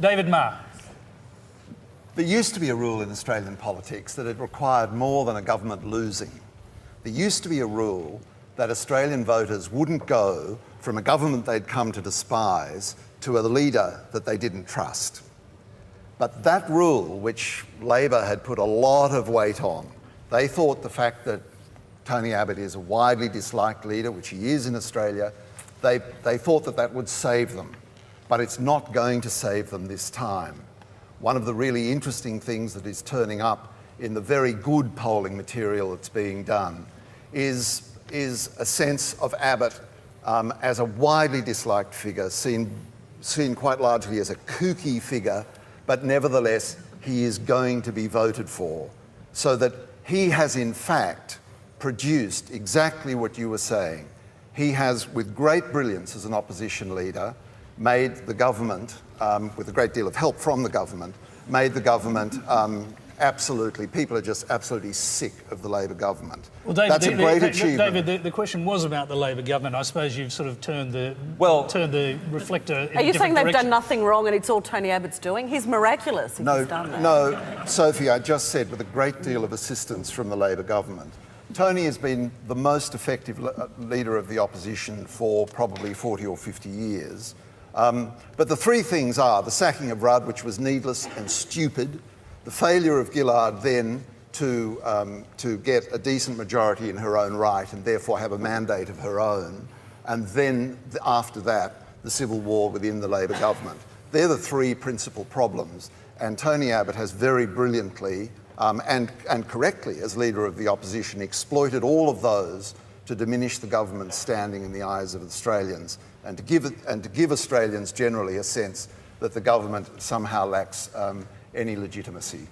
David Marr. There used to be a rule in Australian politics that it required more than a government losing. There used to be a rule that Australian voters wouldn't go from a government they'd come to despise to a leader that they didn't trust. But that rule, which Labor had put a lot of weight on, they thought the fact that Tony Abbott is a widely disliked leader, which he is in Australia, they thought that that would save them. But it's not going to save them this time. One of the really interesting things that is turning up in the very good polling material that's being done is a sense of Abbott as a widely disliked figure, seen quite largely as a kooky figure, but nevertheless he is going to be voted for, so that he has in fact produced exactly what you were saying. He has, with great brilliance as an opposition leader, made the government, with a great deal of help from the government, made the government absolutely, people are just absolutely sick of the Labor government. Well, David, that's a great achievement. David, the question was about the Labor government. I suppose you've sort of turned the reflector in a different direction. Are you saying they've done nothing wrong and it's all Tony Abbott's doing? He's miraculous if he's done that. No, Sophie, I just said with a great deal of assistance from the Labor government. Tony has been the most effective leader of the opposition for probably 40 or 50 years. But the three things are the sacking of Rudd, which was needless and stupid, the failure of Gillard then to get a decent majority in her own right and therefore have a mandate of her own, and then after that, the civil war within the Labor government. They're the three principal problems, and Tony Abbott has very brilliantly and correctly, as leader of the opposition, exploited all of those to diminish the government's standing in the eyes of Australians and to give Australians generally a sense that the government somehow lacks any legitimacy.